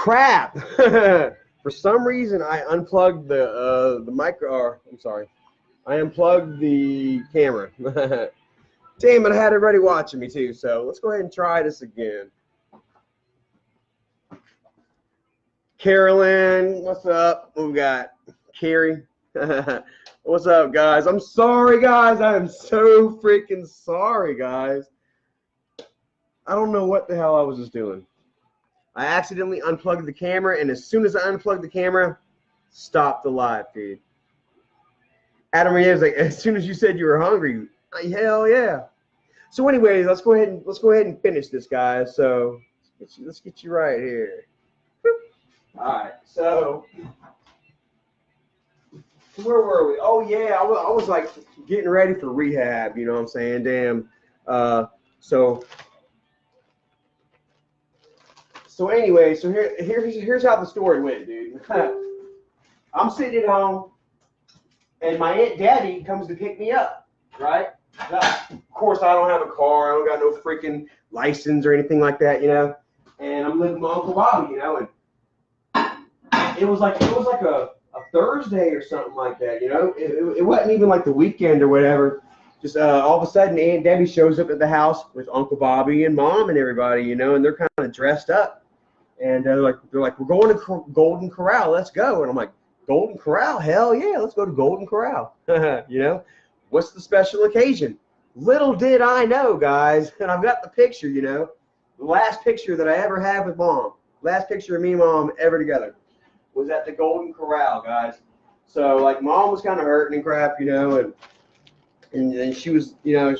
crap. For some reason, I unplugged the micro. Or, I'm sorry, I unplugged the camera. Damn it! I had everybody watching me too. So let's go ahead and try this again. Carolyn, what's up? What we got? Carrie, what's up, guys? I'm sorry, guys. I am so freaking sorry, guys. I don't know what the hell I was just doing. I accidentally unplugged the camera, and as soon as I unplugged the camera, stopped the live feed. Adam Ria was like, as soon as you said you were hungry, hell yeah. So, anyways, let's go ahead and finish this, guys. So, let's get you right here. All right, so where were we? Oh yeah, I was like getting ready for rehab. You know what I'm saying? Damn. So anyway, so here's how the story went, dude. I'm sitting at home, and my Aunt Daddy comes to pick me up, right? Of course, I don't have a car. I don't got no freaking license or anything like that, you know. And I'm living with my Uncle Bobby, you know, and it was like a Thursday or something like that, you know. It wasn't even like the weekend or whatever. Just all of a sudden, Aunt Debbie shows up at the house with Uncle Bobby and Mom and everybody, you know, and they're kind of dressed up, and they're like, we're going to Golden Corral, let's go. And I'm like, Golden Corral, hell yeah, let's go to Golden Corral. You know, what's the special occasion? Little did I know, guys, and I've got the picture, you know, the last picture that I ever had with Mom, last picture of me and Mom ever together, was at the Golden Corral, guys. So like, Mom was kind of hurting and crap, you know, and she was, you know,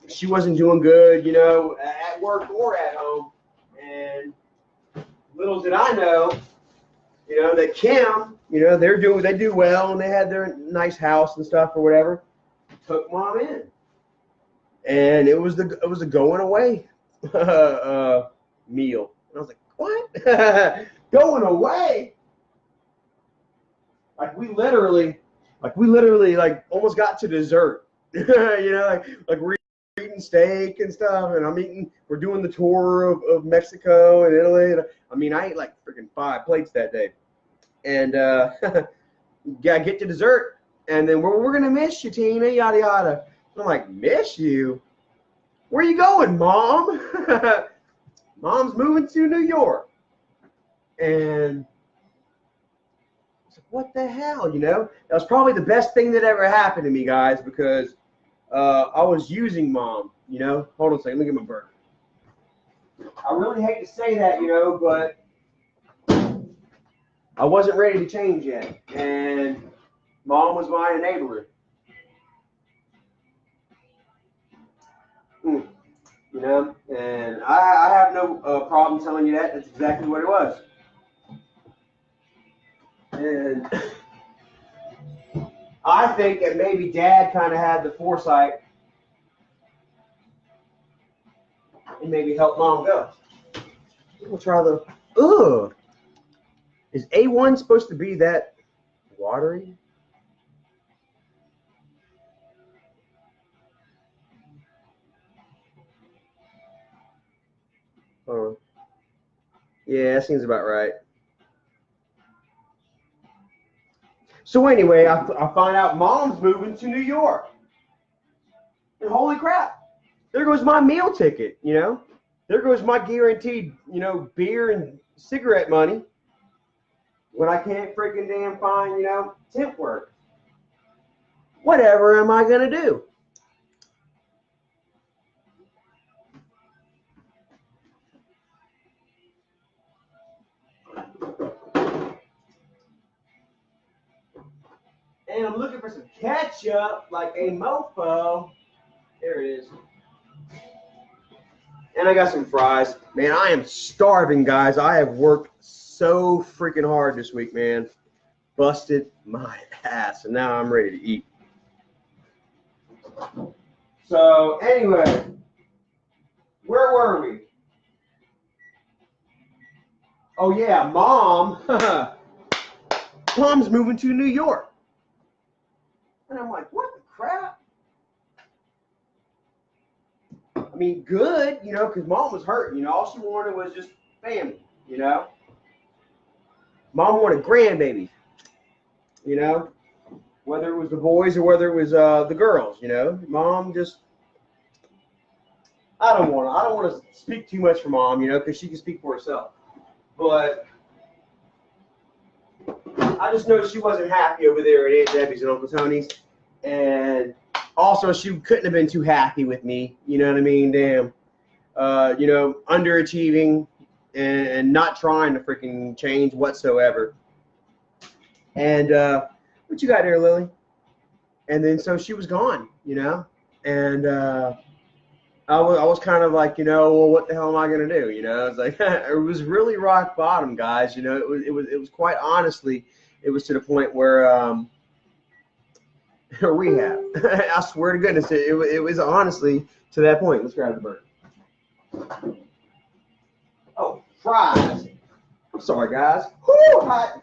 she wasn't doing good, you know, at work or at home. And little did I know, you know, that Kim, you know, they do well, and they had their nice house and stuff or whatever. Took Mom in, and it was a going away meal. And I was like, what? Going away? Like we literally like almost got to dessert. You know, like we're eating steak and stuff, and we're doing the tour of Mexico and Italy. And, I mean, I ate like freaking 5 plates that day. And yeah, I get to dessert, and then we're gonna miss you, Tina, yada yada. I'm like, miss you? Where you going, Mom? Mom's moving to New York. And what the hell, you know? That was probably the best thing that ever happened to me, guys, because I was using Mom, you know? Hold on a second, let me get my burger. I really hate to say that, you know, but I wasn't ready to change yet, and Mom was my enabler. You know, and I have no problem telling you that. That's exactly what it was. And I think that maybe Dad kind of had the foresight and maybe helped Mom go. We'll try the, ugh. Is A1 supposed to be that watery? Yeah, that seems about right. So anyway, I find out Mom's moving to New York. And holy crap, there goes my meal ticket, you know? There goes my guaranteed, you know, beer and cigarette money when I can't freaking damn find, you know, temp work. Whatever am I going to do? And I'm looking for some ketchup like a mofo. There it is. And I got some fries. Man, I am starving, guys. I have worked so freaking hard this week, man. Busted my ass, and now I'm ready to eat. So anyway, where were we? Oh yeah, Mom. Mom's moving to New York. And I'm like, what the crap? I mean, good, you know, because Mom was hurting. You know, all she wanted was just family, you know. Mom wanted grandbabies, you know, whether it was the boys or whether it was the girls, you know. Mom just, I don't want to speak too much for Mom, you know, because she can speak for herself. But I just know she wasn't happy over there at Aunt Debbie's and Uncle Tony's. And also, she couldn't have been too happy with me, you know what I mean? Damn. You know, underachieving and not trying to freaking change whatsoever. And what you got there, Lily? And then so she was gone, you know, and I was kind of like, you know, well, what the hell am I gonna do? You know, it's like it was really rock bottom, guys. You know, it was quite honestly, it was to the point where rehab. I swear to goodness, it was honestly to that point. Let's grab the bird. Oh, fries. I'm sorry, guys. Whoo, hot.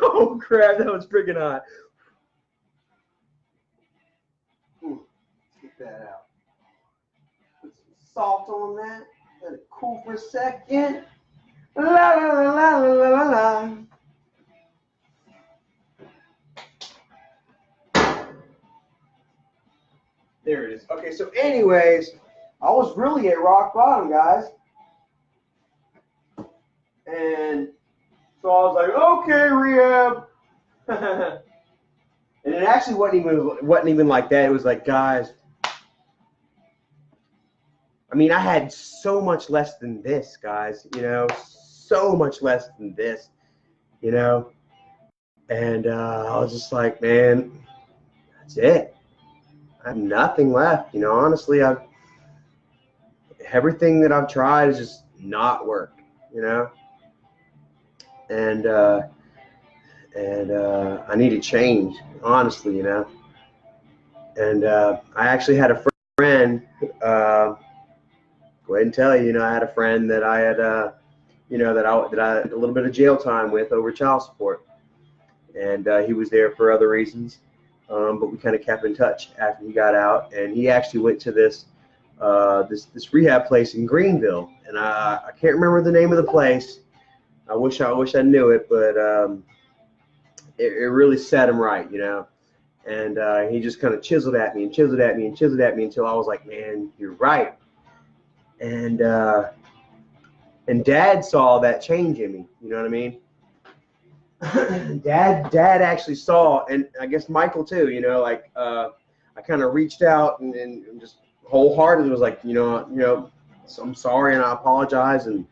Oh, crap. That was freaking hot. Let's get that out. Put some salt on that. Let it cool for a second. La, la, la, la, la, la, la. There it is. Okay, so anyways, I was really at rock bottom, guys. And so I was like, okay, rehab. And it actually wasn't even like that. It was like, guys, I mean, I had so much less than this, guys, you know, so much less than this, you know. And I was just like, man, that's it. I have nothing left, you know. Honestly, everything that I've tried has just not worked, you know. And I need to change, honestly, you know. And I actually had a friend. Go ahead and tell you, you know, I had a friend that I had, you know, that I had a little bit of jail time with over child support, and he was there for other reasons. But we kind of kept in touch after he got out, and he actually went to this rehab place in Greenville, and I can't remember the name of the place. I wish I knew it, but it really set him right, you know. And he just kind of chiseled at me and chiseled at me and chiseled at me until I was like, man, you're right. And Dad saw that change in me, you know what I mean? Dad actually saw, and I guess Michael too, you know, like I kind of reached out and just wholeheartedly was like, you know, so I'm sorry and I apologize, and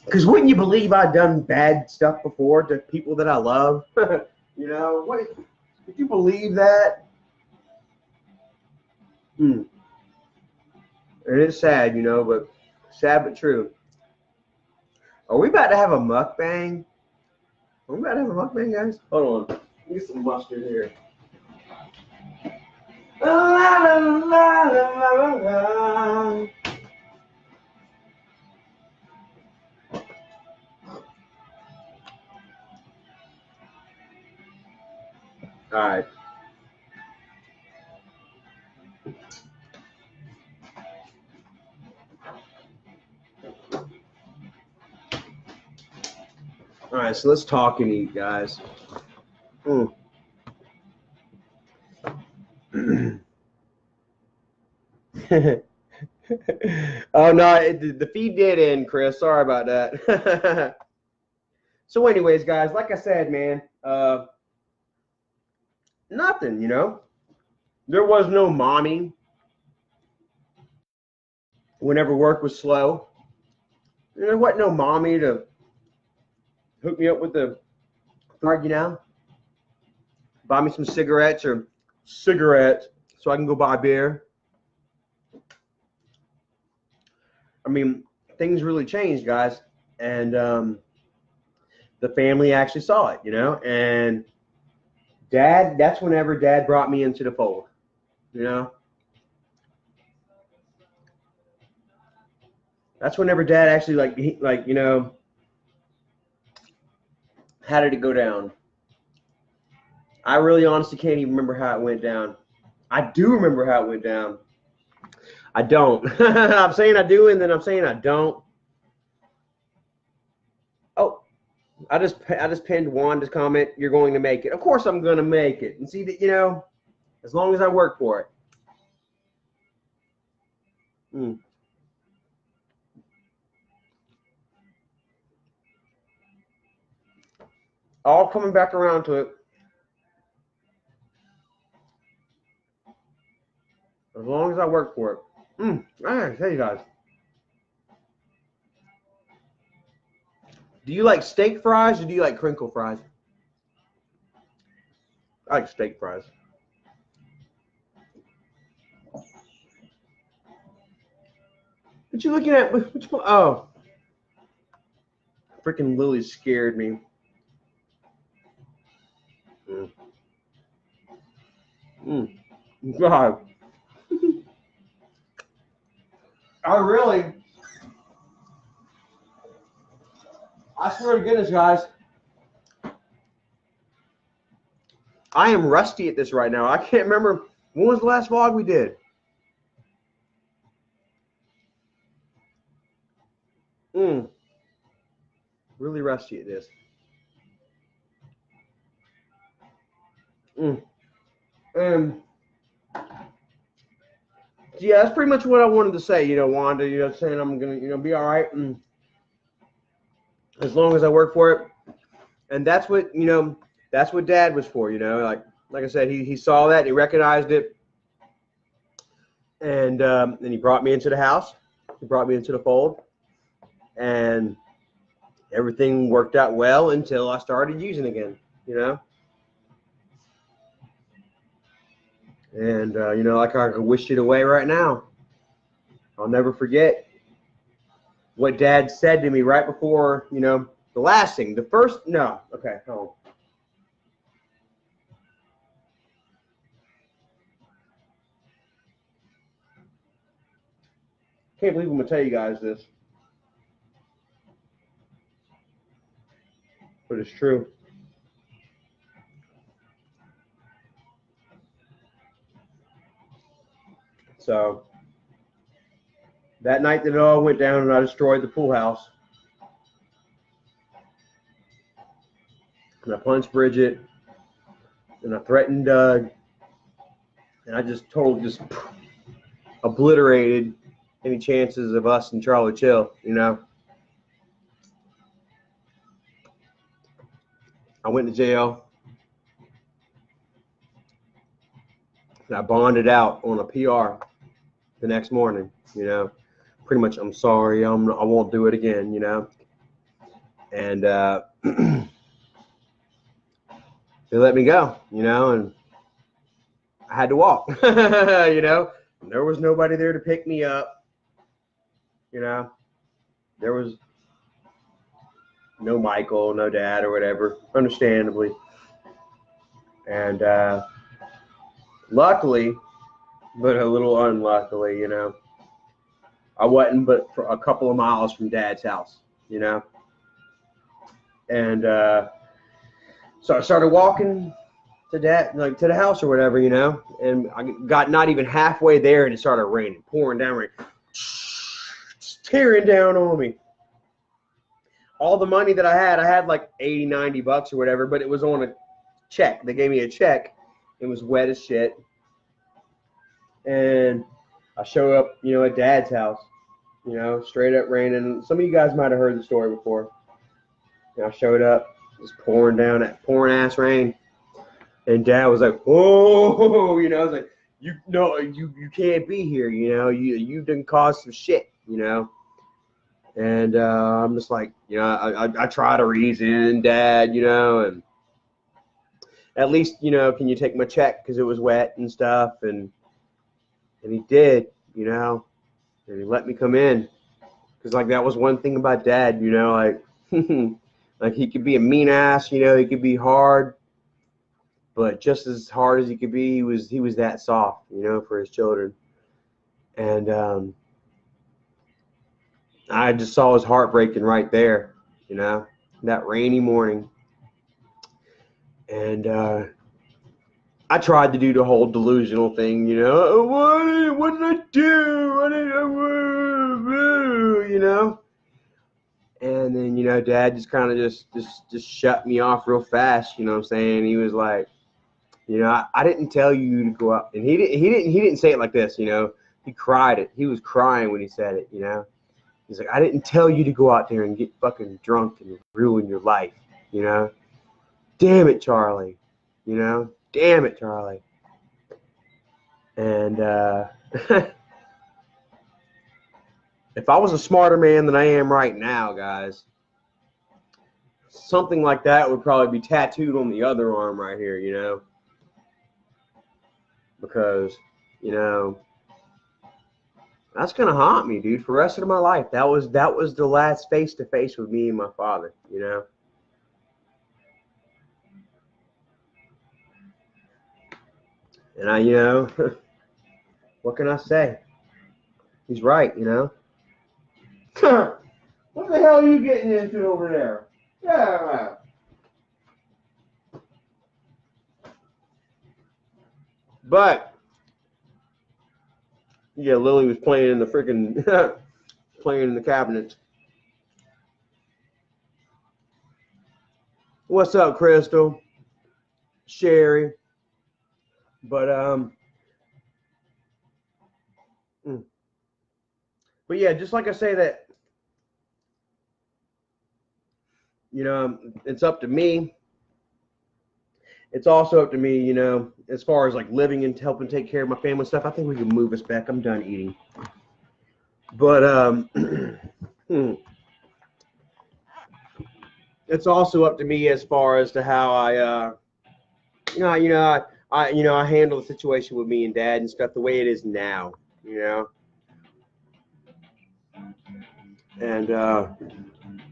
because wouldn't you believe I'd done bad stuff before to people that I love? You know, would you believe that? It is sad, you know, but sad but true. Are we about to have a mukbang? Are we about to have a mukbang, guys? Hold on. Let me get some mustard here. La, la, la, la, la, la. All right. All right, so let's talk and eat, guys. Oh no, the feed did end, Chris. Sorry about that. So anyways, guys, like I said, man, nothing, you know. There was no mommy whenever work was slow. There wasn't no mommy to hook me up with the card, you know, buy me some cigarettes so I can go buy beer. I mean, things really changed, guys, and the family actually saw it, you know, and that's whenever Dad brought me into the fold, you know. That's whenever Dad actually, like, you know, how did it go down? I really honestly can't even remember how it went down. I do remember how it went down. I don't. I'm saying I do, and then I'm saying I don't. I just pinned Wanda's comment. You're going to make it. Of course I'm going to make it. And see that, you know, as long as I work for it. All coming back around to it. As long as I work for it. I gotta tell you guys. Do you like steak fries or do you like crinkle fries? I like steak fries. What you looking at? Which one? Oh. Freaking Lily scared me. God. I swear to goodness, guys. I am rusty at this right now. I can't remember. When was the last vlog we did? Really rusty at this. Yeah, that's pretty much what I wanted to say, you know, Wanda, you know, saying I'm gonna, you know, be all right, and as long as I work for it. And that's what, you know, that's what Dad was for, you know, like I said, he saw that, he recognized it, and he brought me into the house, he brought me into the fold, and everything worked out well until I started using again, you know. And, you know, like I wish it away right now. I'll never forget what Dad said to me right before, you know, the last thing. The first, no. Okay, hold on. Can't believe I'm going to tell you guys this. But it's true. So that night that it all went down and I destroyed the pool house, and I punched Bridgette, and I threatened Doug, and I just obliterated any chances of us and Charlie Chill, you know. I went to jail, and I bonded out on a PR the next morning, you know. Pretty much, I'm sorry, I won't do it again, you know. And they let me go, you know, and I had to walk, you know. There was nobody there to pick me up, you know. There was no Michael, no Dad or whatever, understandably. And luckily, but a little unluckily, you know, I wasn't but for a couple of miles from Dad's house, you know. And so I started walking to Dad, like to the house or whatever, you know, and I got not even halfway there and it started raining, pouring down rain, tearing down on me. All the money that I had like 80, 90 bucks or whatever, but it was on a check. They gave me a check. It was wet as shit. And I show up, you know, at Dad's house, you know, straight up raining. Some of you guys might have heard the story before. And I showed up, it was pouring down, that pouring ass rain. And Dad was like, "Whoa," you know, I was like, you can't be here, you know, you done caused some shit, you know. And I'm just like, you know, I try to reason, Dad, you know, and at least, you know, can you take my check because it was wet and stuff. And he did, you know, and he let me come in. Because, like, that was one thing about Dad, you know, like, like he could be a mean ass, you know, he could be hard. But just as hard as he could be, he was that soft, you know, for his children. And I just saw his heart breaking right there, you know, that rainy morning. And I tried to do the whole delusional thing, you know. What did I do? You know. And then, you know, Dad just kind of just shut me off real fast. You know what I'm saying? He was like, you know, I didn't tell you to go out. And he didn't say it like this, you know. He cried it. He was crying when he said it, you know. He's like, I didn't tell you to go out there and get fucking drunk and ruin your life, you know. Damn it, Charlie. You know, damn it, Charlie. And if I was a smarter man than I am right now, guys, something like that would probably be tattooed on the other arm right here, you know. Because, you know, that's gonna haunt me, dude, for the rest of my life. That was the last face-to-face with me and my father, you know. And you know, what can I say? He's right, you know. What the hell are you getting into over there? Yeah. But yeah, Lily was playing in the freaking playing in the cabinets. What's up, Crystal? Sherry. But yeah, just like I say that, you know, it's up to me. It's also up to me, you know, as far as like living and helping take care of my family stuff. I think we can move us back. I'm done eating. But it's also up to me as far as to how I I handle the situation with me and Dad and stuff the way it is now, you know. And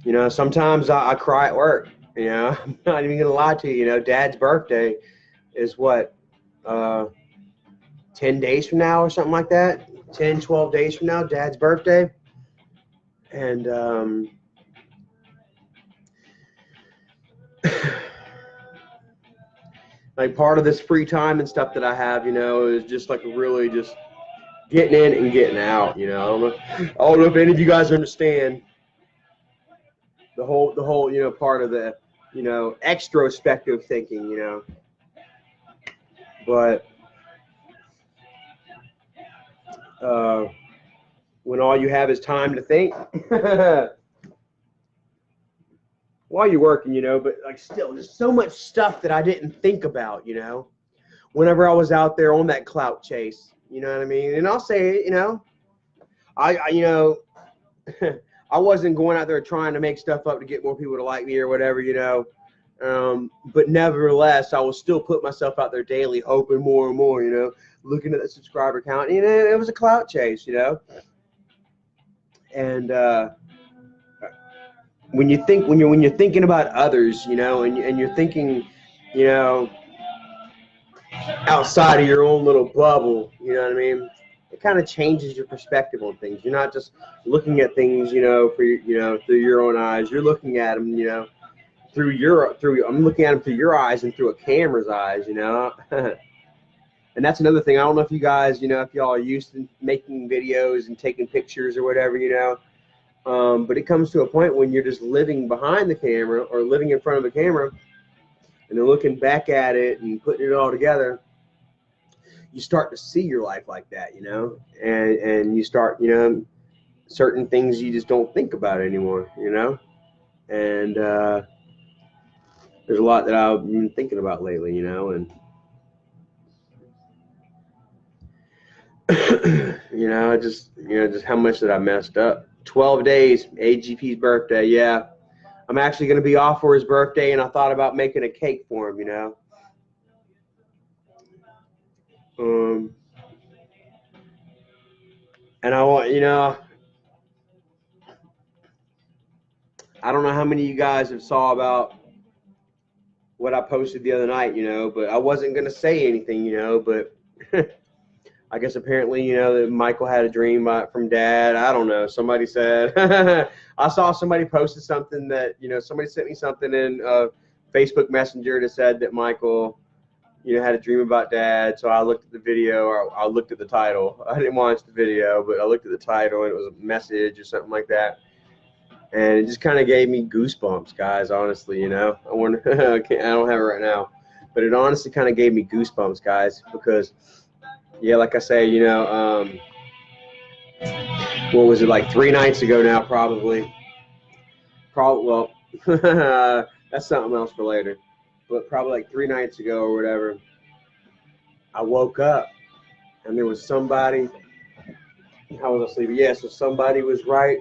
you know, sometimes I cry at work, you know. I'm not even gonna lie to you, you know. Dad's birthday is what, 10 days from now or something like that. 10, 12 days from now, Dad's birthday. And like part of this free time and stuff that I have, you know, is just like really just getting in and getting out, you know. I don't know if any of you guys understand the whole, you know, part of the, you know, extrospective thinking, you know. But when all you have is time to think while you're working, you know, but like still, there's so much stuff that I didn't think about, you know, whenever I was out there on that clout chase, you know what I mean? And I'll say, you know, I you know, I wasn't going out there trying to make stuff up to get more people to like me or whatever, you know. But nevertheless, I will still put myself out there daily, hoping more and more, you know, looking at the subscriber count. You know, it was a clout chase, you know. And when you're thinking about others, you know, and you're thinking, you know, outside of your own little bubble, you know what I mean? It kind of changes your perspective on things. You're not just looking at things, you know, through your own eyes. You're looking at them, you know, I'm looking at them through your eyes and through a camera's eyes, you know. And that's another thing. I don't know if you guys, you know, if y'all are used to making videos and taking pictures or whatever, you know. But it comes to a point when you're just living behind the camera or living in front of the camera and then looking back at it and putting it all together, you start to see your life like that, you know, and you start, you know, certain things you just don't think about anymore, you know. And there's a lot that I've been thinking about lately, you know, and you know, just how much that I messed up. 12 days, AGP's birthday, yeah. I'm actually going to be off for his birthday, and I thought about making a cake for him, you know. And I want, you know, I don't know how many of you guys have saw about what I posted the other night, you know, but I wasn't going to say anything, you know, but I guess apparently, you know, that Michael had a dream from Dad. I don't know. Somebody said, I saw somebody posted something that, you know, somebody sent me something in Facebook Messenger that said that Michael, you know, had a dream about Dad. So I looked at the video, or I looked at the title. I didn't watch the video, but I looked at the title and it was a message or something like that. And it just kind of gave me goosebumps, guys, honestly, you know. I wonder, I don't have it right now, but it honestly kind of gave me goosebumps, guys, because, yeah, like I say, you know, what was it, like 3 nights ago now, probably, well, that's something else for later, but probably like 3 nights ago or whatever, I woke up, and there was somebody. I was asleep. Yeah, so somebody was right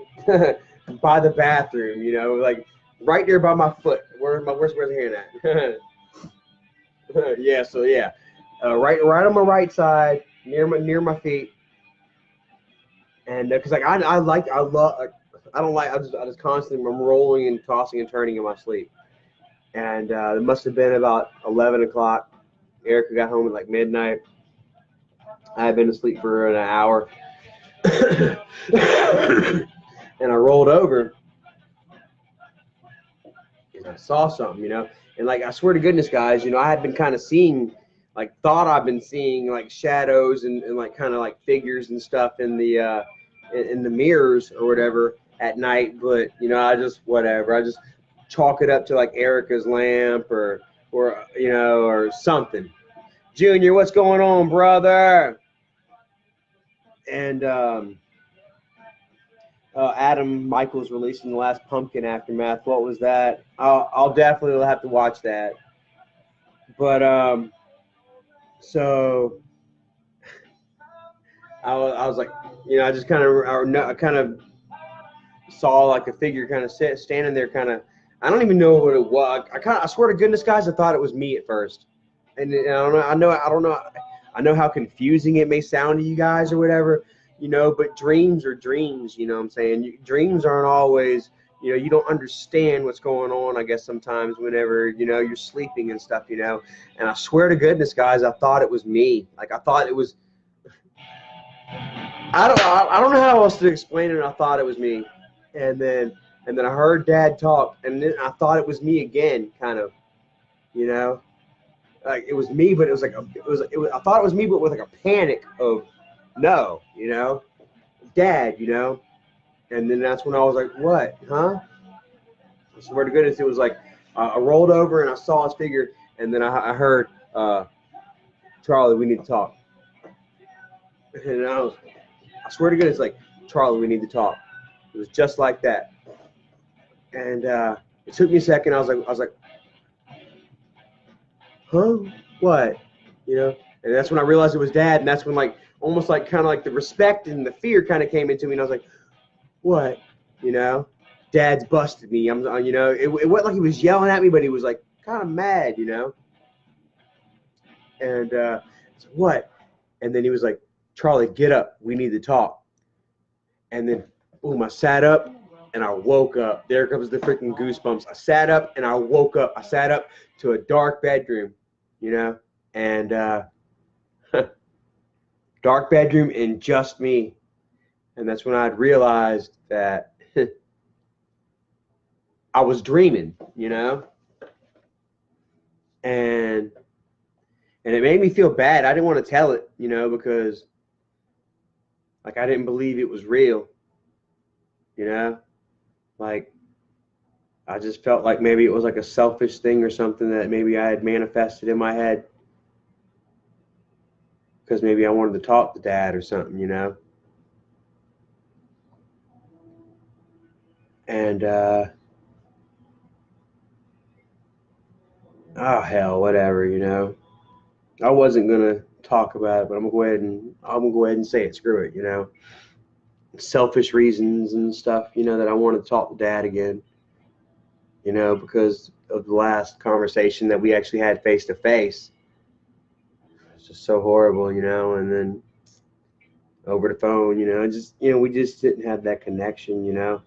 by the bathroom, you know, like right there by my foot. Where's the hand at? Yeah, so yeah, right on my right side, near my feet, and because like I just constantly I'm rolling and tossing and turning in my sleep, and it must have been about 11 o'clock. Erica got home at like midnight. I had been asleep for an hour. And I rolled over and I saw something, you know, and like I swear to goodness, guys, you know, I had been kind of seeing, like thought I've been seeing like shadows and like kind of like figures and stuff in the mirrors or whatever at night, but you know, I just chalk it up to like Erica's lamp or you know, or something. Junior, what's going on, brother? And Adam Michaels releasing the last Pumpkin Aftermath. What was that? I'll definitely have to watch that. But so I was like, you know, I just kind of saw like a figure kind of standing there, kind of. I don't even know what it was. I swear to goodness, guys, I thought it was me at first, and I don't know. I know how confusing it may sound to you guys or whatever. You know, but dreams are dreams, you know what I'm saying? Dreams aren't always, you know, you don't understand what's going on, I guess, sometimes whenever, you know, you're sleeping and stuff, you know. And I swear to goodness, guys, I thought it was me. Like, I thought it was, I don't know how else to explain it. I thought it was me. And then I heard Dad talk, and then I thought it was me again, kind of, you know. Like, it was me, but it was like, I thought it was me, but with like a panic of, no, you know, Dad, you know, and then that's when I was like, what, huh? I swear to goodness, it was like I rolled over and I saw his figure, and then I heard, Charlie, we need to talk. And I swear to goodness, like, Charlie, we need to talk. It was just like that. And it took me a second. I was like, huh? What? You know? And that's when I realized it was Dad, and that's when like almost like kind of like the respect and the fear kind of came into me, and I was like, what? You know, Dad's busted me. I'm, you know, it wasn't like he was yelling at me, but he was like kind of mad, you know. And I was like, what? And then he was like, Charlie, get up. We need to talk. And then, boom, I sat up and I woke up. There comes the freaking goosebumps. I sat up and I woke up. I sat up to a dark bedroom, you know, and dark bedroom and just me. And that's when I realized that I was dreaming, you know, and it made me feel bad. I didn't want to tell it, you know, because like I didn't believe it was real, you know, like I just felt like maybe it was like a selfish thing or something that maybe I had manifested in my head because maybe I wanted to talk to Dad or something, you know. And oh hell, whatever, you know. I wasn't gonna talk about it, but I'm gonna go ahead and say it. Screw it, you know. Selfish reasons and stuff, you know, that I wanted to talk to Dad again, you know, because of the last conversation that we actually had face to face. It's just so horrible, you know. And then over the phone, you know, just, you know, we just didn't have that connection, you know.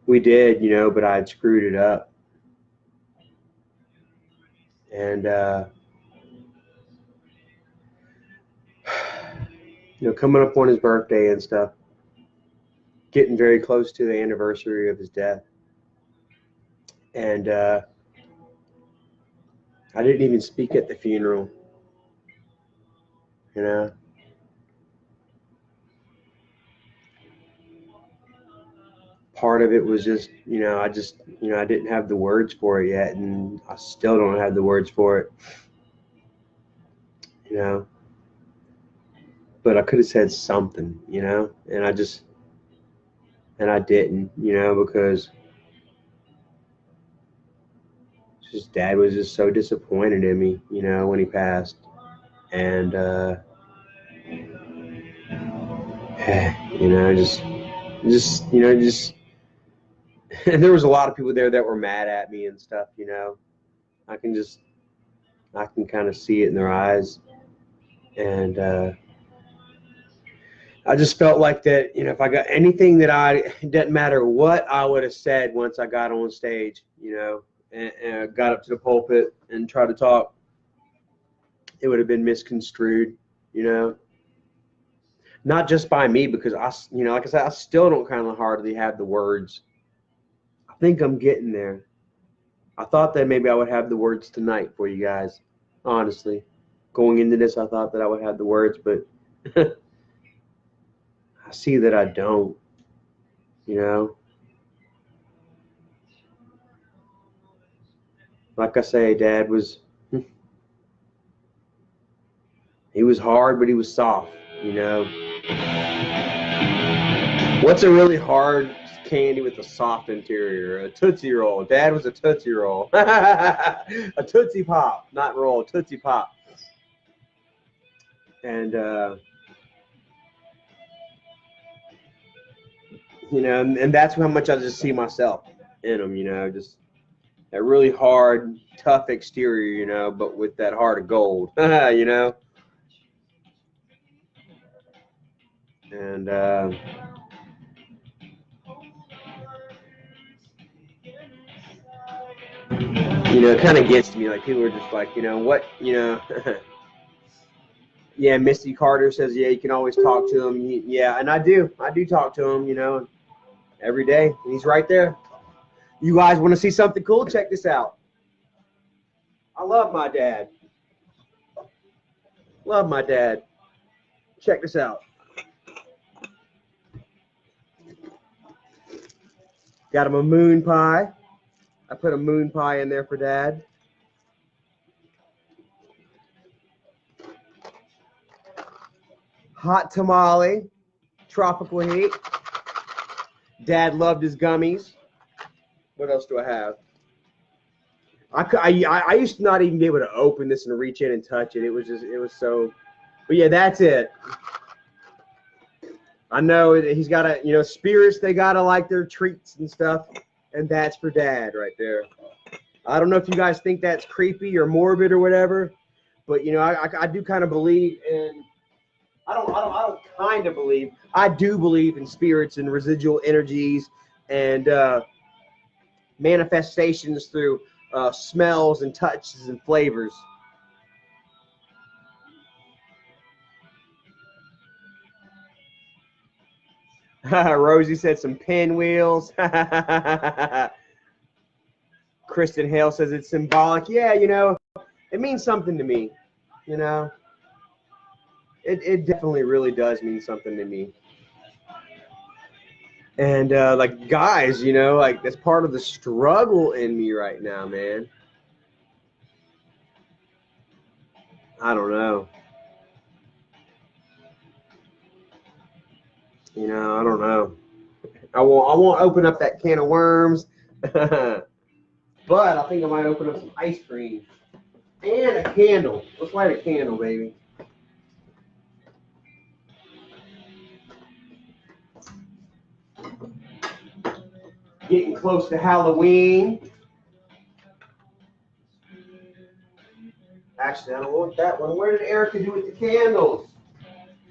We did, you know, but I'd screwed it up. And you know, coming up on his birthday and stuff, getting very close to the anniversary of his death. And I didn't even speak at the funeral, you know. part of it was just, you know, I didn't have the words for it yet, and I still don't have the words for it, you know. But I could have said something, you know, and I didn't, you know, because his dad was just so disappointed in me, you know, when he passed. And, you know, and there was a lot of people there that were mad at me and stuff, you know. I can kind of see it in their eyes. And I just felt like that, you know, if I got anything it doesn't matter what I would have said once I got on stage, you know, and got up to the pulpit and tried to talk, it would have been misconstrued, you know. Not just by me, because you know, like I said, I still don't kind of hardly have the words. I think I'm getting there. I thought that maybe I would have the words tonight for you guys. Honestly, going into this, I thought that I would have the words, but I see that I don't, you know. Like I say, Dad he was hard, but he was soft, you know. What's a really hard candy with a soft interior? A Tootsie Roll. Dad was a Tootsie Roll. A Tootsie Pop, not roll, Tootsie Pop. And, you know, and that's how much I just see myself in them, you know, just that really hard, tough exterior, you know, but with that heart of gold, you know. And, you know, it kind of gets to me. Like, people are just like, you know, what, you know. Yeah, Misty Carter says, yeah, you can always talk to him. Yeah, and I do talk to him, you know, every day. He's right there. You guys want to see something cool? Check this out. I love my dad. Love my dad. Check this out. Got him a moon pie. I put a moon pie in there for Dad. Hot tamale, tropical heat. Dad loved his gummies. What else do I have? I used to not even be able to open this and reach in and touch it. It was so, but yeah, that's it. I know he's got to, you know, spirits, they got to like their treats and stuff. And that's for Dad right there. I don't know if you guys think that's creepy or morbid or whatever, but, you know, I do kind of believe in, I don't kind of believe, I do believe in spirits and residual energies and manifestations through smells and touches and flavors. Rosie said some pinwheels. Kristen Hale says it's symbolic. Yeah, you know, it means something to me, you know. It definitely really does mean something to me. And like, guys, you know, like, that's part of the struggle in me right now, man. I don't know. You know, I don't know. I won't open up that can of worms. But I think I might open up some ice cream and a candle. Let's light a candle, baby. Getting close to Halloween. Actually, I don't want that one. Where did Erica do with the candles?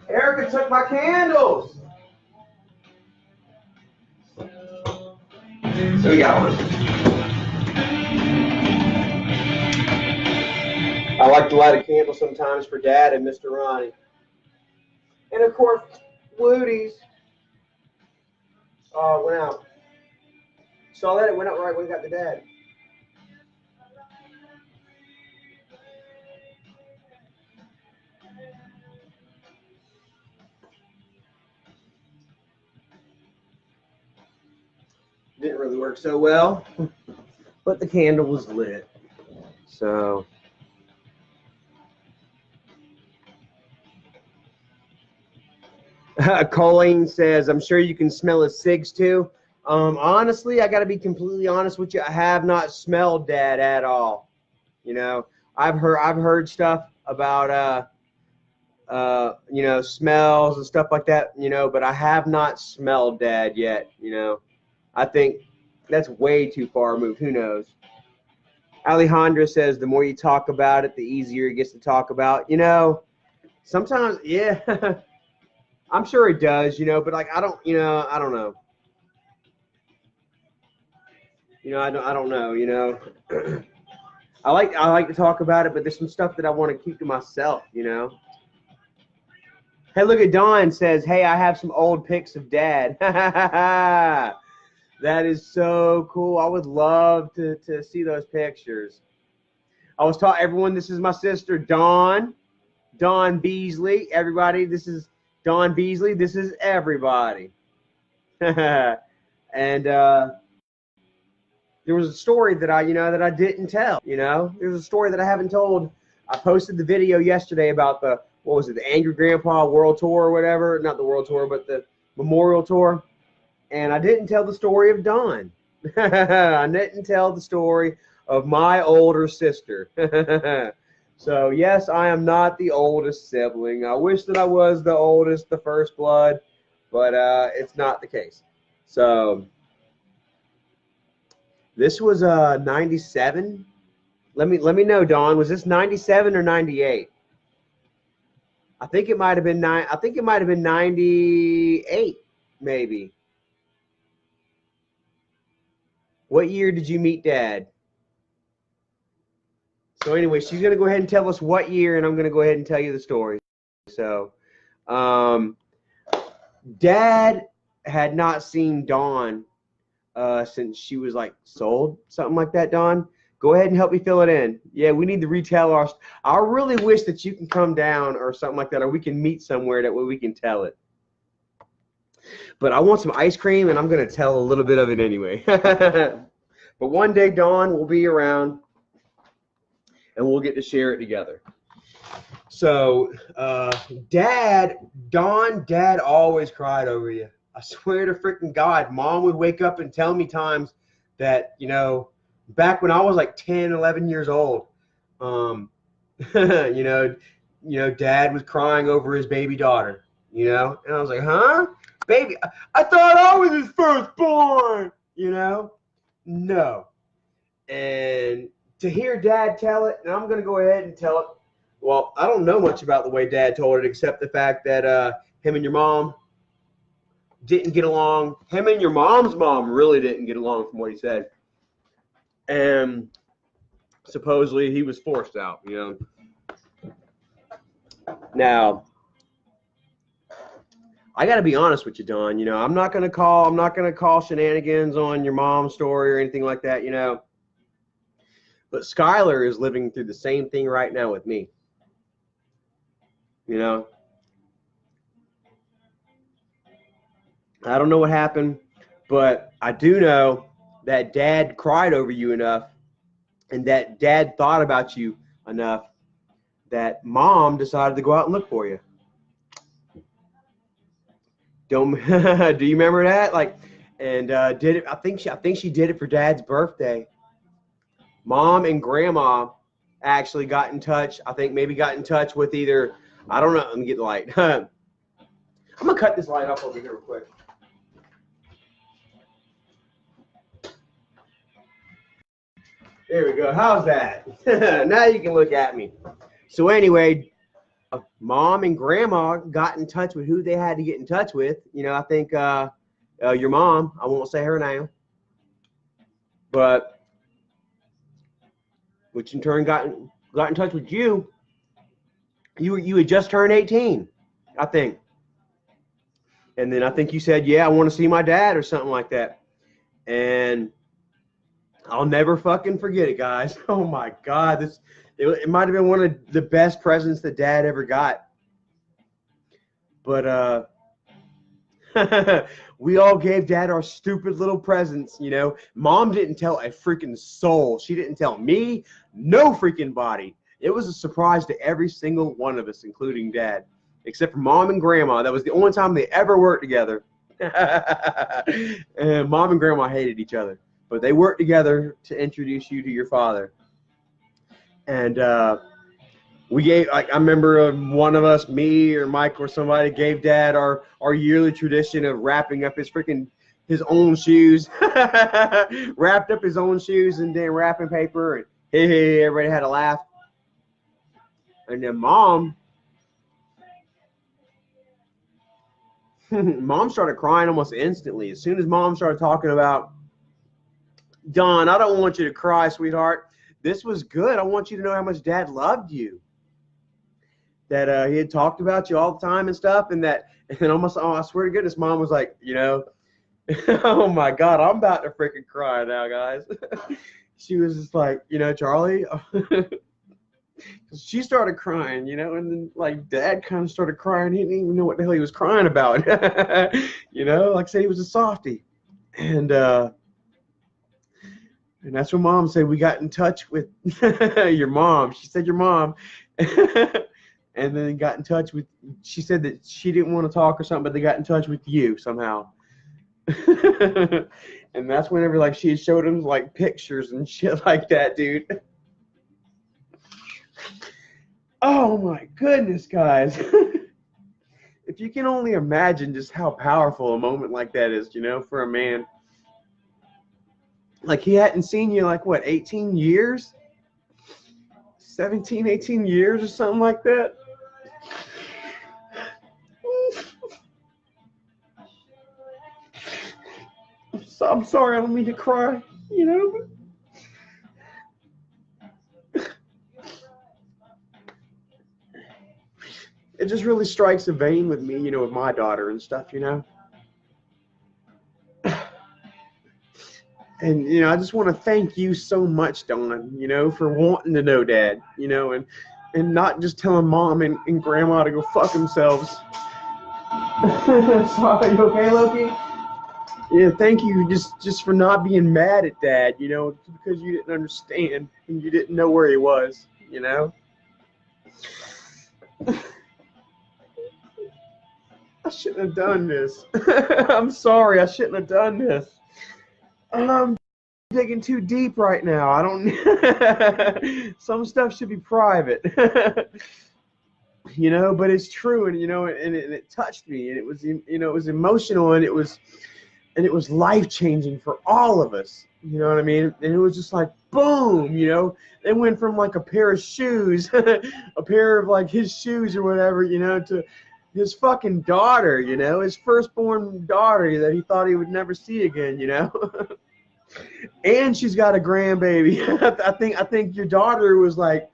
Erica took my candles. So we got one. I like to light a candle sometimes for Dad and Mr. Ronnie. And of course, Woody's. Oh, it went out. Saw that? It went out right when we got the Dad. Didn't really work so well, but the candle was lit. So Colleen says, I'm sure you can smell his cigs too. Honestly, I got to be completely honest with you. I have not smelled Dad at all. You know, I've heard stuff about you know, smells and stuff like that, you know, but I have not smelled Dad yet, you know. I think that's way too far removed. Who knows? Alejandra says the more you talk about it, the easier it gets to talk about. You know, sometimes, yeah, I'm sure it does, you know, but like I don't know. You know, I don't know, you know. I like to talk about it, but there's some stuff that I want to keep to myself, you know. Hey, look at Dawn says, hey, I have some old pics of Dad. That is so cool. I would love to see those pictures. I was taught everyone, this is my sister, Dawn Beasley. Everybody, this is Dawn Beasley. This is everybody. And there was a story that I didn't tell, you know. There's a story that I haven't told. I posted the video yesterday about the, what was it, the Angry Grandpa World Tour or whatever. Not the World Tour, but the Memorial Tour. And I didn't tell the story of Dawn. I didn't tell the story of my older sister. So, yes, I am not the oldest sibling. I wish that I was the oldest, the first blood, but it's not the case. So, this was 97. Let me know, Dawn. Was this 97 or 98? I think it might have been 98, maybe. What year did you meet Dad? So anyway, she's going to go ahead and tell us what year, and I'm going to go ahead and tell you the story. So, Dad had not seen Dawn since she was like sold, something like that, Dawn. Go ahead and help me fill it in. Yeah, we need to retell our. I really wish that you can come down or something like that, or we can meet somewhere that way we can tell it. But I want some ice cream, and I'm going to tell a little bit of it anyway. But one day, Dawn will be around, and we'll get to share it together. So, Dad always cried over you. I swear to freaking God, Mom would wake up and tell me times that, you know, back when I was like 10, 11 years old, you know, Dad was crying over his baby daughter, you know, and I was like, huh? Baby, I thought I was his firstborn, you know? No. And to hear Dad tell it, and I'm going to go ahead and tell it. Well, I don't know much about the way Dad told it, except the fact that him and your mom didn't get along. Him and your mom's mom really didn't get along from what he said. And supposedly he was forced out, you know. Now, I got to be honest with you, Dawn. You know, I'm not going to call shenanigans on your mom's story or anything like that, you know. But Skylar is living through the same thing right now with me. You know, I don't know what happened, but I do know that Dad cried over you enough, and that Dad thought about you enough that Mom decided to go out and look for you. Do you remember that? Like, and did it? I think she did it for Dad's birthday. Mom and Grandma actually got in touch. I think maybe got in touch with either, I don't know. Let me get the light. I'm gonna cut this light off over here real quick. There we go. How's that? Now you can look at me. So anyway, Mom and Grandma got in touch with who they had to get in touch with. You know, I think your mom, I won't say her name, but which in turn got in touch with you. You had just turned 18, I think. And then I think you said, yeah, I want to see my dad or something like that. And I'll never fucking forget it, guys. Oh my God. It might have been one of the best presents that Dad ever got. But We all gave Dad our stupid little presents, you know. Mom didn't tell a freaking soul. She didn't tell me, no freaking body. It was a surprise to every single one of us, including Dad, except for Mom and Grandma. That was the only time they ever worked together. And Mom and Grandma hated each other, but they worked together to introduce you to your father. And we gave, like, I remember one of us, me or Mike or somebody, gave Dad our yearly tradition of wrapping up his own shoes, wrapped up his own shoes and then wrapping paper, and hey, everybody had a laugh. And then Mom started crying almost instantly. As soon as Mom started talking about, Don, I don't want you to cry, sweetheart. This was good. I want you to know how much Dad loved you. That he had talked about you all the time and stuff, and almost, oh, I swear to goodness, Mom was like, you know, oh my God, I'm about to freaking cry now, guys. She was just like, you know, Charlie, she started crying, you know, and then like Dad kind of started crying. He didn't even know what the hell he was crying about. You know, like I said, he was a softie. And that's when Mom said we got in touch with your mom. She said your mom. And then got in touch with, she said that she didn't want to talk or something, but they got in touch with you somehow. And that's whenever, like, she showed him, like, pictures and shit like that, dude. Oh, my goodness, guys. If you can only imagine just how powerful a moment like that is, you know, for a man. Like, he hadn't seen you, like, what, 18 years? 17, 18 years or something like that? I'm sorry, I don't mean to cry, you know. It just really strikes a vein with me, you know, with my daughter and stuff, you know. And, you know, I just want to thank you so much, Dawn, you know, for wanting to know Dad, you know, and not just telling Mom and Grandma to go fuck themselves. Sorry, you okay, Loki? Yeah, thank you just for not being mad at Dad, you know, because you didn't understand and you didn't know where he was, you know. I shouldn't have done this. I'm sorry, I shouldn't have done this. I'm digging too deep right now. I don't. Some stuff should be private. You know, but it's true, and you know, and it touched me, and it was, you know, it was emotional, and it was life-changing for all of us, you know what I mean? And it was just like, boom, you know? It went from like a pair of shoes, a pair of like his shoes or whatever, you know, to his fucking daughter, you know, his firstborn daughter that he thought he would never see again, you know? And she's got a grandbaby. I think your daughter was like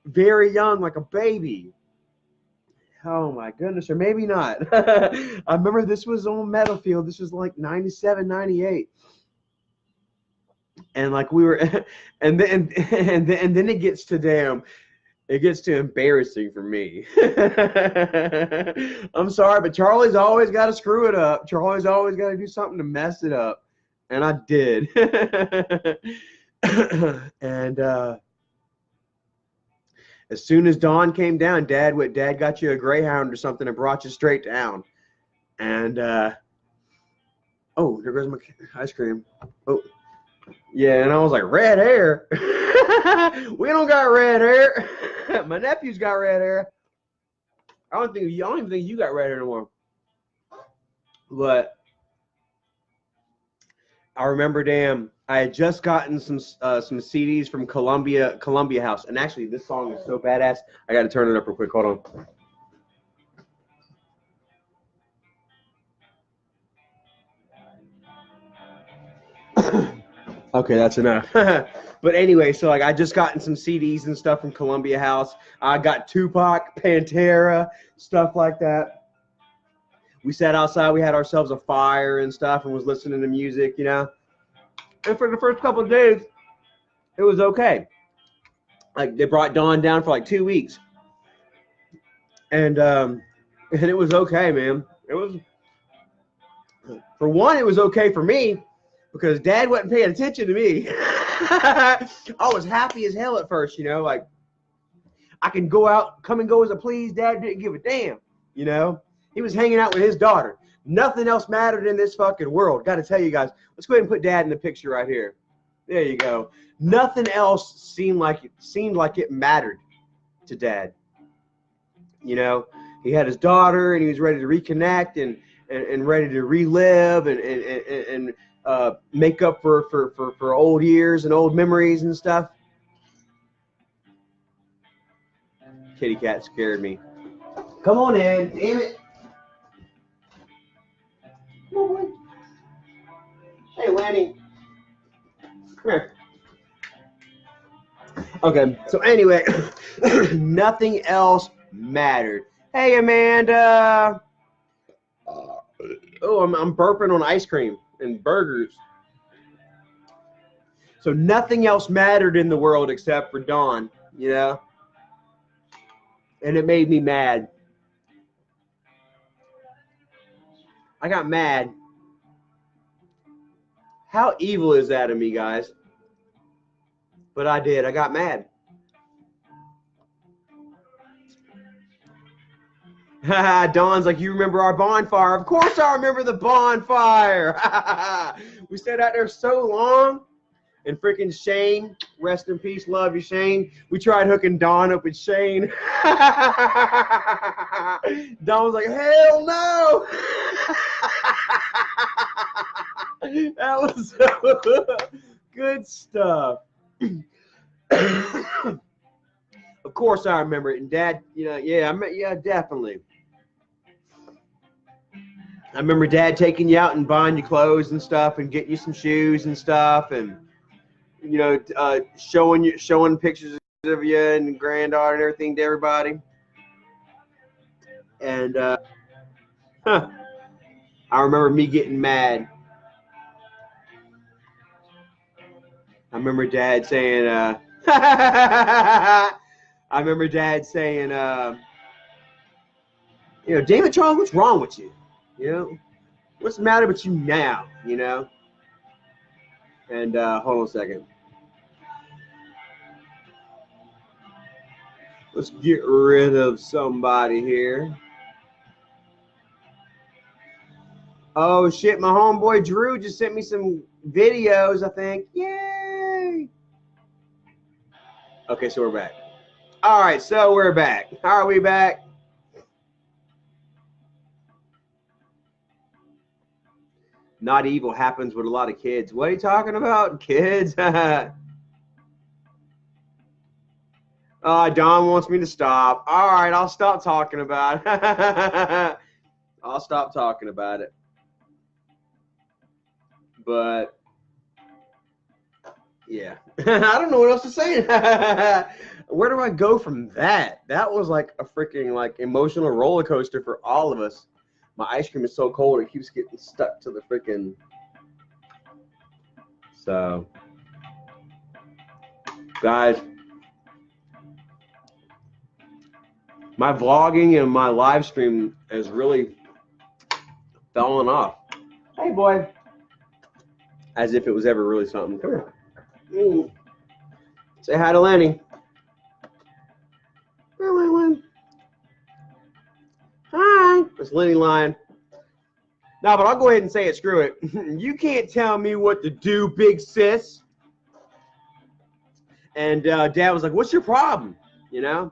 very young, like a baby. Oh my goodness, or maybe not. I remember this was on Meadowfield. This was like 97, 98. And like we were, and then it gets to embarrassing for me. I'm sorry, but Charlie's always got to screw it up. Charlie's always got to do something to mess it up. And I did. And as soon as Dawn came down, Dad got you a Greyhound or something and brought you straight down. And oh, there goes my ice cream. Oh, yeah, and I was like, red hair? We don't got red hair. My nephew's got red hair. I don't even think you got red hair anymore. But I remember, damn, I had just gotten some CDs from Columbia House, and actually, this song is so badass. I got to turn it up real quick. Hold on. Okay, that's enough. But anyway, so like I just gotten some CDs and stuff from Columbia House. I got Tupac, Pantera, stuff like that. We sat outside. We had ourselves a fire and stuff, and was listening to music, you know. And for the first couple of days, it was okay. Like they brought Dawn down for like 2 weeks, and it was okay, man. It was For one, it was okay for me because Dad wasn't paying attention to me. I was happy as hell at first, you know, like I can go out, come and go as I please. Dad didn't give a damn, you know. He was hanging out with his daughter. Nothing else mattered in this fucking world. Got to tell you guys, let's go ahead and put Dad in the picture right here. There you go. Nothing else seemed like it mattered to Dad. You know, he had his daughter and he was ready to reconnect and ready to relive and make up for old years and old memories and stuff. Kitty cat scared me. Come on in, damn it. Come on, boy. Hey, Lanny. Come here. Okay, so anyway, nothing else mattered. Hey, Amanda. Oh, I'm burping on ice cream and burgers. So nothing else mattered in the world except for Dawn, you know? And it made me mad. I got mad. How evil is that of me, guys? But I did. I got mad. Dawn's like, you remember our bonfire? Of course I remember the bonfire. We stayed out there so long. And freaking Shane, rest in peace, love you, Shane. We tried hooking Dawn up with Shane. Dawn was like, hell no. That was good stuff. Of course I remember it. And Dad, you know, yeah, definitely. I remember Dad taking you out and buying you clothes and stuff and getting you some shoes and stuff and, you know, showing pictures of you and granddaughter and everything to everybody. And I remember me getting mad. I remember Dad saying, you know, David Charles, what's wrong with you? You know, what's the matter with you now? You know? And hold on a second. Let's get rid of somebody here. Oh shit, my homeboy Drew just sent me some videos, I think. Yay! Okay, so we're back. All right, so we're back. How are we back? Not evil happens with a lot of kids. What are you talking about? Kids? Don wants me to stop. All right, I'll stop talking about it. I'll stop talking about it. But, yeah. I don't know what else to say. Where do I go from that? That was like a freaking like emotional roller coaster for all of us. My ice cream is so cold, it keeps getting stuck to the freaking. So, guys, my vlogging and my live stream has really fallen off. Hey, boy. As if it was ever really something. Come here. Say hi to Lenny. Hi, Lenny. Hi. It's Lenny lying. No, but I'll go ahead and say it. Screw it. You can't tell me what to do, big sis. And Dad was like, what's your problem? You know?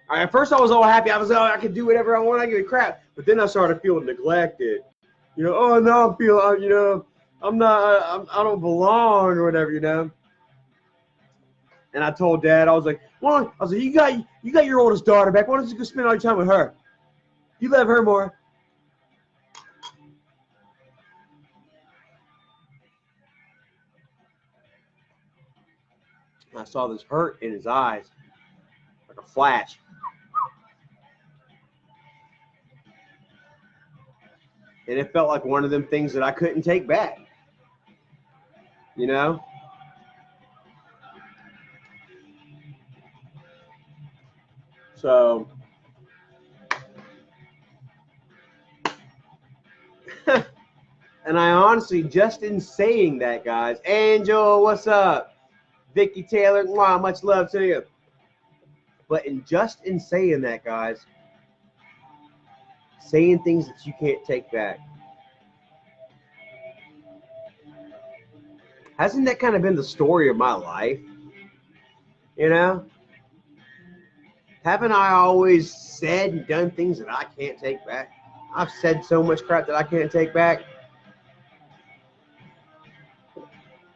All right, at first I was all happy. I was, I can do whatever I want. I give a crap. But then I started feeling neglected. You know, oh, no, I'm feeling, you know, I don't belong or whatever, you know? And I told Dad, I was like, you got your oldest daughter back. Why don't you go spend all your time with her? You love her more. I saw this hurt in his eyes, like a flash. And it felt like one of them things that I couldn't take back. You know? So, And I honestly, just in saying that, guys, Angel, what's up? Vicky Taylor, wow, much love to you. But just in saying that, guys, saying things that you can't take back, hasn't that kind of been the story of my life? You know? Haven't I always said and done things that I can't take back? I've said so much crap that I can't take back.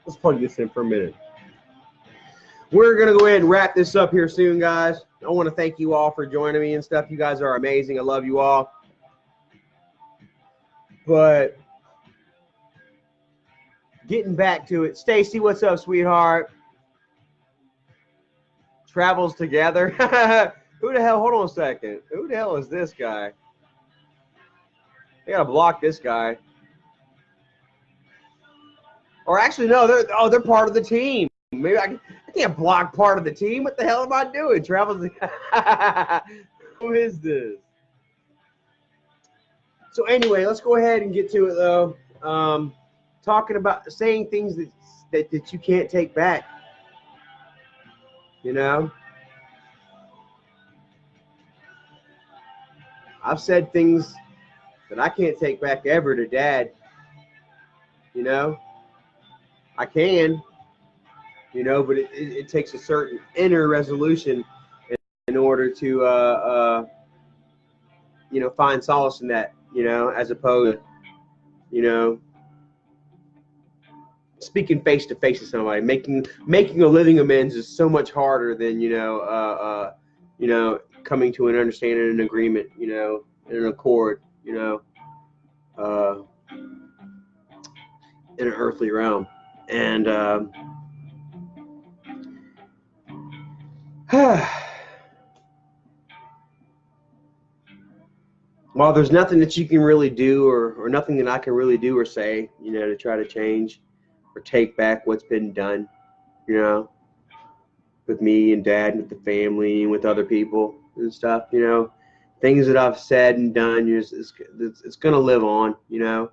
Let's plug this in for a minute. We're going to go ahead and wrap this up here soon, guys. I want to thank you all for joining me and stuff. You guys are amazing. I love you all. But getting back to it. Stacy, what's up, sweetheart? TravelzTogether. Who the hell? Hold on a second. Who the hell is this guy? I gotta block this guy. Or actually, no. They're part of the team. Maybe I can't block part of the team. What the hell am I doing? Travelz. Who is this? So anyway, let's go ahead and get to it though. Talking about saying things that you can't take back. You know, I've said things that I can't take back ever to Dad. You know, I can. You know, but it takes a certain inner resolution in order to you know, find solace in that. You know, as opposed, you know, speaking face to face to somebody, making a living amends is so much harder than you know, coming to an understanding and agreement, you know, and an accord, you know, in an earthly realm. And while there's nothing that you can really do or nothing that I can really do or say, you know, to try to change or take back what's been done, you know, with me and Dad and with the family and with other people and stuff, you know, things that I've said and done, it's going to live on, you know.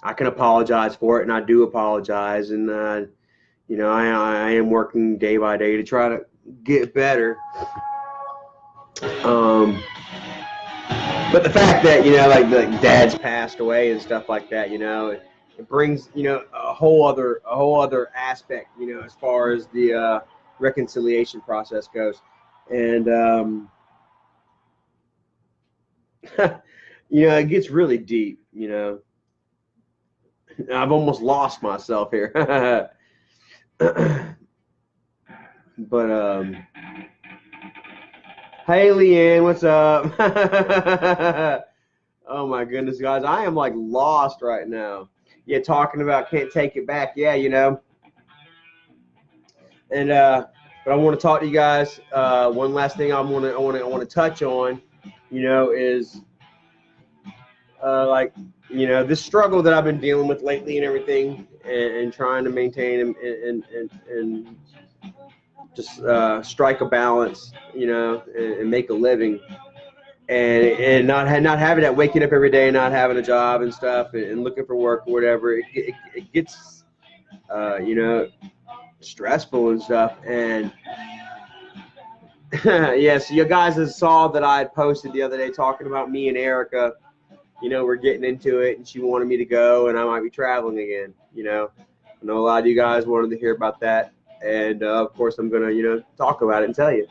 I can apologize for it, and I do apologize, and, you know, I am working day by day to try to get better. But the fact that, you know, like Dad's passed away and stuff like that, you know, it brings, you know, a whole other aspect, you know, as far as the reconciliation process goes. And you know, it gets really deep, you know. I've almost lost myself here. But hey, Leanne, what's up? Oh my goodness, guys, I am like lost right now. Yeah, talking about can't take it back. Yeah, you know. And but I want to talk to you guys. One last thing I want to touch on, you know, is like, you know, this struggle that I've been dealing with lately and everything, and trying to maintain and just strike a balance, you know, and make a living, and not having that, waking up every day and not having a job and stuff, and looking for work or whatever. It gets you know, stressful and stuff. And yeah, so you guys saw that I had posted the other day talking about me and Erica. You know, we're getting into it, and she wanted me to go, and I might be traveling again. You know, I know a lot of you guys wanted to hear about that, and of course I'm gonna, you know, talk about it and tell you.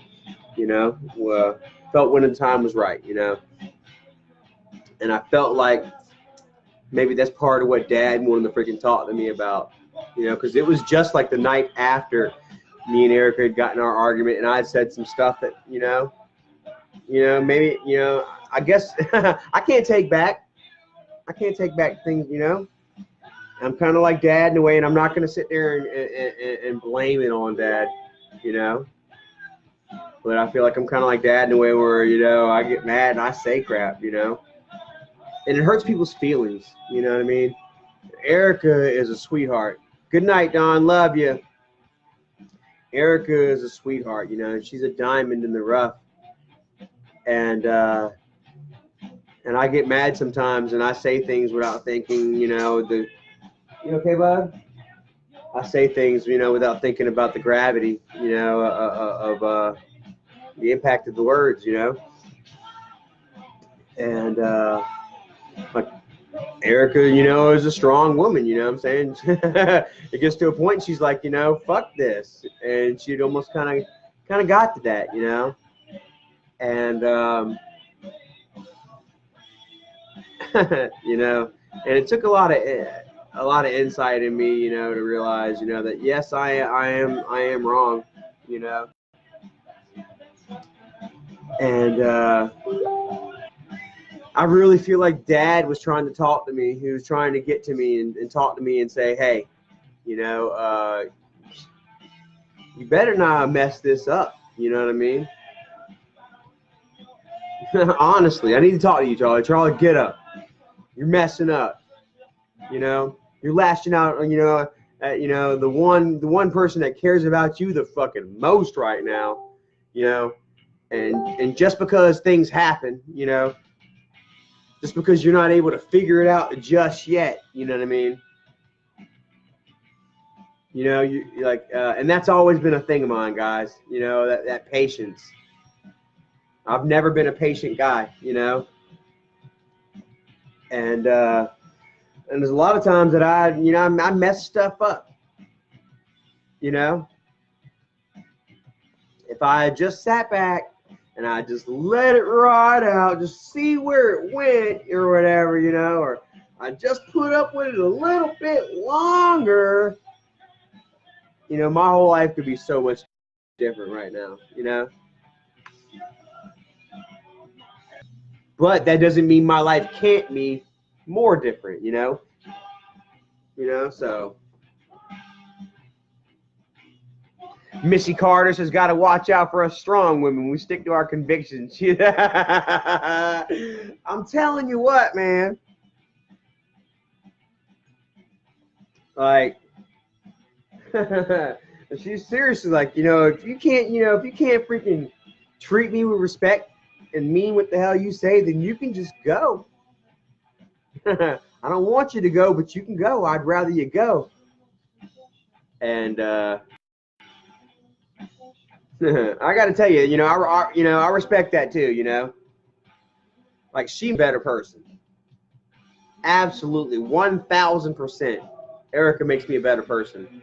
You know, felt when the time was right. You know, and I felt like maybe that's part of what Dad wanted to freaking talk to me about. You know, because it was just like the night after me and Erica had gotten our argument, and I had said some stuff that, you know, maybe, you know, I guess I can't take back things, you know. I'm kind of like Dad in a way, and I'm not going to sit there and blame it on Dad, you know. But I feel like I'm kind of like Dad in a way where, you know, I get mad and I say crap, you know. And it hurts people's feelings, you know what I mean? Erica is a sweetheart. Good night, Don. Love you. Erica is a sweetheart, you know. She's a diamond in the rough. And And I get mad sometimes, and I say things without thinking, you okay, bud? I say things, without thinking about the gravity, of the impact of the words, And like Erica, is a strong woman, you know what I'm saying? It gets to a point, she's like, fuck this. And she'd almost kind of got to that, And, and it took a lot of insight in me, to realize, that yes, I am wrong, And I really feel like Dad was trying to talk to me. He was trying to get to me and talk to me and say, hey, you better not mess this up. You know what I mean? Honestly, I need to talk to you, Charlie. Charlie, get up. You're messing up. You're lashing out on, the one person that cares about you the fucking most right now, and just because things happen, just because you're not able to figure it out just yet, you know what I mean? You like, and that's always been a thing of mine, guys. That patience. I've never been a patient guy, and there's a lot of times that I mess stuff up, If I just sat back and I just let it ride out, just see where it went or whatever, or I just put up with it a little bit longer, my whole life could be so much different right now, But that doesn't mean my life can't be more different, so. Missy Carter says, got to watch out for us strong women. We stick to our convictions. I'm telling you what, man. Like, she's seriously like, if you can't freaking treat me with respect and mean what the hell you say, then you can just go. I don't want you to go, but you can go. I'd rather you go. And I got to tell you, I respect that too, Like, she's a better person. Absolutely, 1,000%. Erica makes me a better person.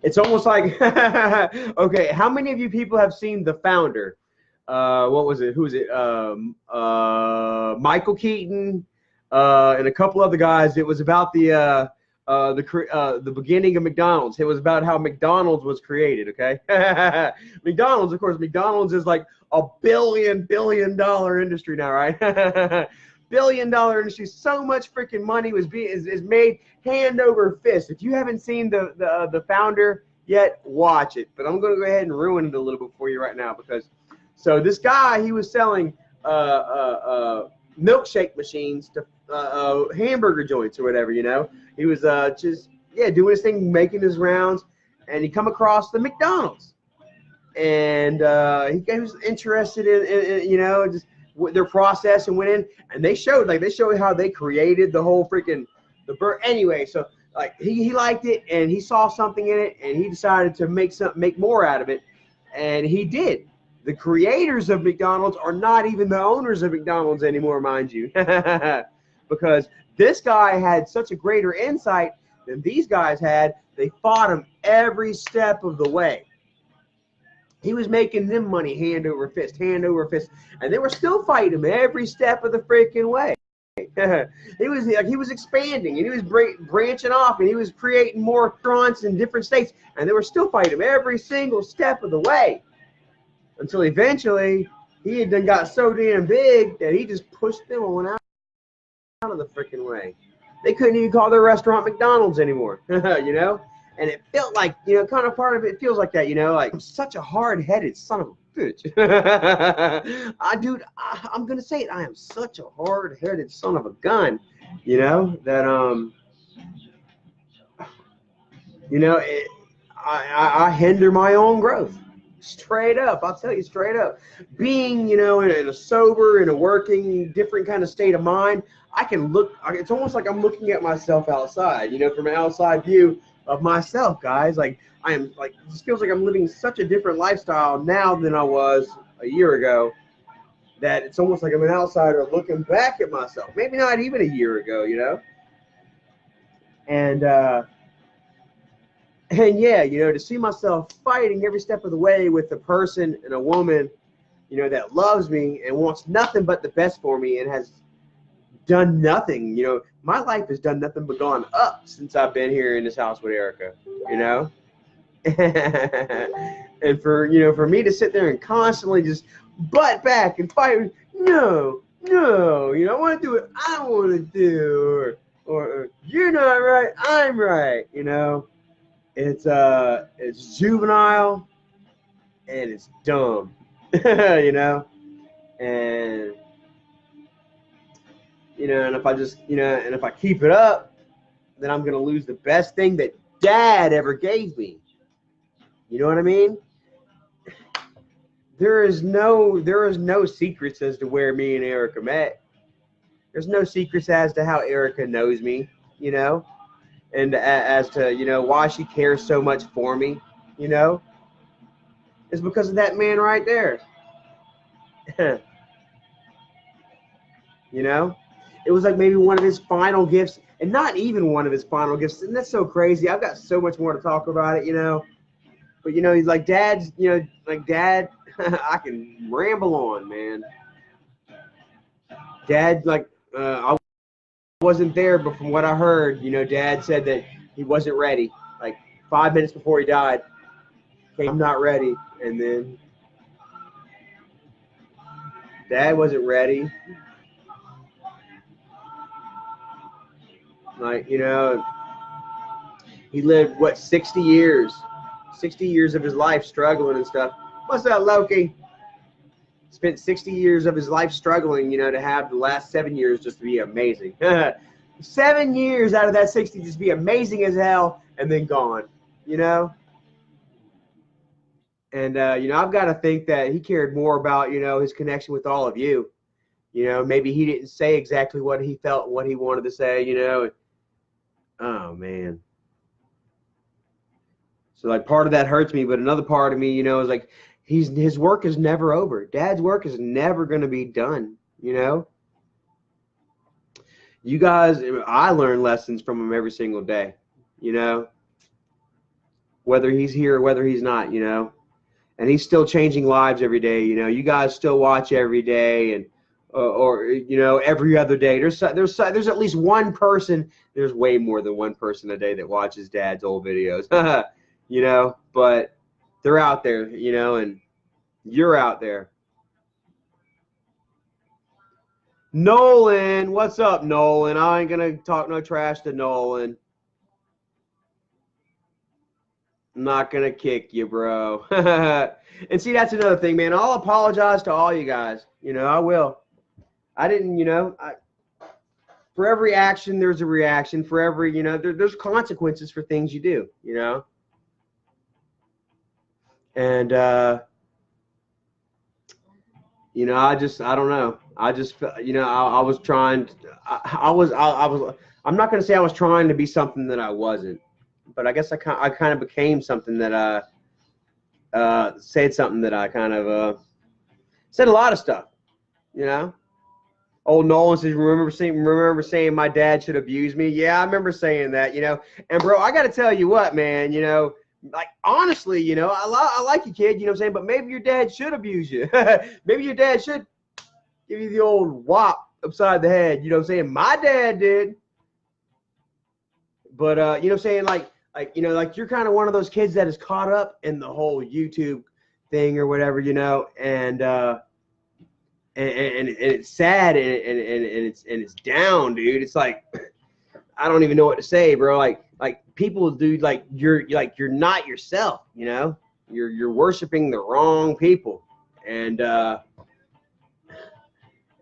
It's almost like, okay, how many of you people have seen The Founder? What was it? Who was it? Michael Keaton and a couple other guys. It was about the beginning of McDonald's. It was about how McDonald's was created, okay? McDonald's, of course, McDonald's is like a billion dollar industry now, right? $1 billion industry. So much freaking money is made hand over fist. If you haven't seen the Founder yet, watch it. But I'm going to go ahead and ruin it a little bit for you right now, because so this guy, he was selling milkshake machines to hamburger joints or whatever, He was just doing his thing, making his rounds, and he come across the McDonald's, and he was interested in just their process, and went in, and they showed how they created the whole freaking anyway. So like he liked it, and he saw something in it, and he decided to make more out of it, and he did. The creators of McDonald's are not even the owners of McDonald's anymore, mind you, because this guy had such a greater insight than these guys had. They fought him every step of the way. He was making them money hand over fist, and they were still fighting him every step of the freaking way. He was expanding, and he was branching off, and he was creating more restaurants in different states, and they were still fighting him every single step of the way. Until eventually, he had done got so damn big that he just pushed them on out of the freaking way. They couldn't even call their restaurant McDonald's anymore, And it felt like, kind of part of it feels like that, like I'm such a hard-headed son of a bitch. I'm going to say it. I am such a hard-headed son of a gun, that, I hinder my own growth. Straight up, I'll tell you straight up. Being, you know, in a sober, in a working, different kind of state of mind, I can look, it's almost like I'm looking at myself outside, you know, from an outside view of myself, guys. Like, I am, like, it just feels like I'm living such a different lifestyle now than I was a year ago, that it's almost like I'm an outsider looking back at myself. Maybe not even a year ago, you know? And yeah, you know, to see myself fighting every step of the way with a person and a woman, you know, that loves me and wants nothing but the best for me and has done nothing, you know, my life has done nothing but gone up since I've been here in this house with Erica, you know? And for, you know, for me to sit there and constantly just butt back and fight, no, you know, I want to do what I want to do, or you're not right, I'm right, you know? It's juvenile and it's dumb, you know, and you know, and if I just, you know, and if I keep it up, then I'm gonna lose the best thing that Dad ever gave me. You know what I mean? There is no secrets as to where me and Erica met. There's no secrets as to how Erica knows me, you know. And as to, you know, why she cares so much for me, you know, it's because of that man right there. You know, it was like maybe one of his final gifts, and not even one of his final gifts. And that's so crazy. I've got so much more to talk about it, you know. But, you know, he's like, Dad's, you know, like Dad, I can ramble on, man. Dad, like, I wasn't there, but from what I heard, you know, Dad said that he wasn't ready. Like 5 minutes before he died, I'm not ready. And then Dad wasn't ready. Like, you know, he lived, what, 60 years? 60 years of his life struggling and stuff. What's up, Loki? Spent 60 years of his life struggling, you know, to have the last 7 years just to be amazing. 7 years out of that 60 just be amazing as hell, and then gone, you know? And, you know, I've got to think that he cared more about, you know, his connection with all of you. You know, maybe he didn't say exactly what he felt, what he wanted to say, you know. Oh, man. So, like, part of that hurts me, but another part of me, you know, is like, his work is never over. Dad's work is never going to be done, you know? You guys, I learn lessons from him every single day, you know? Whether he's here or whether he's not, you know? And he's still changing lives every day, you know? You guys still watch every day, and or you know, every other day. There's at least one person, there's way more than one person a day that watches Dad's old videos, you know? But they're out there, you know, and you're out there. Nolan, what's up, Nolan? I ain't gonna talk no trash to Nolan. I'm not gonna kick you, bro. And see, that's another thing, man. I'll apologize to all you guys. You know, I will. I didn't, you know, for every action, there's a reaction. For every, you know, there's consequences for things you do, you know. And, you know, I don't know. I just, you know, I was trying, I'm not going to say I was trying to be something that I wasn't, but I guess I kind of became something that I said something that I kind of said a lot of stuff, you know. Old Nolan says, remember saying my dad should abuse me? Yeah, I remember saying that, you know. And, bro, I got to tell you what, man, you know, like, honestly, you know, I like you, kid, you know what I'm saying? But maybe your dad should abuse you. Maybe your dad should give you the old whop upside the head, you know what I'm saying? My dad did. But, you know what I'm saying? Like, you know, like, you're kind of one of those kids that is caught up in the whole YouTube thing or whatever, you know, and it's sad and it's down, dude. It's like, I don't even know what to say, bro. Like people, dude, like you're not yourself, you know. You're worshiping the wrong people, and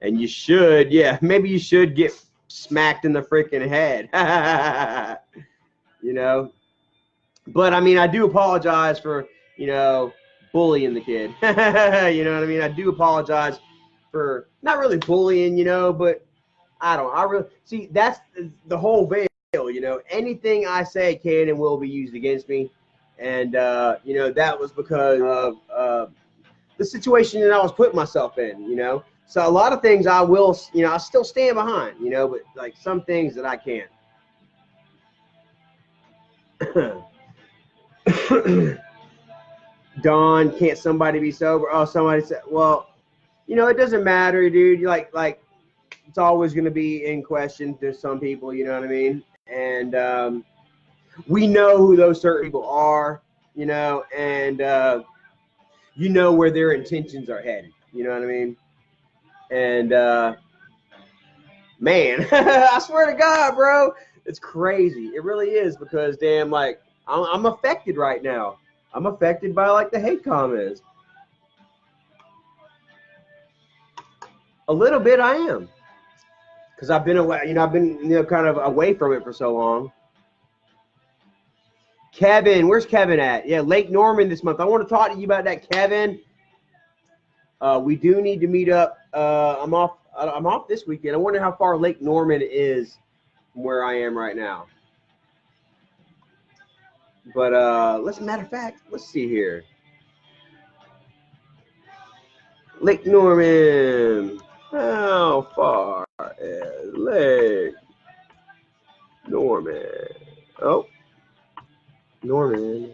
you should, yeah, maybe you should get smacked in the freaking head, you know. But I mean, I do apologize for, you know, bullying the kid. You know what I mean? I do apologize for not really bullying, you know, but I really see that's the whole veil, you know. Anything I say can and will be used against me. And you know, that was because of the situation that I was putting myself in, you know. So a lot of things I will, you know, I still stand behind, you know, but like some things that I can't. Dawn, can't somebody be sober? Oh, somebody said, well, you know, it doesn't matter, dude. Like it's always going to be in question to some people, you know what I mean? And we know who those certain people are, you know, and you know where their intentions are headed, you know what I mean? And man, I swear to God, bro, it's crazy. It really is, because damn, like I'm affected right now. I'm affected by like the hate comments. A little bit I am, because I've been away, you know, I've been, you know, kind of away from it for so long. Kevin, where's Kevin at? Yeah, Lake Norman this month. I want to talk to you about that, Kevin. We do need to meet up. I'm off this weekend. I wonder how far Lake Norman is from where I am right now. But matter of fact, let's see here. Lake Norman. How far is Lake Norman? Oh, Norman.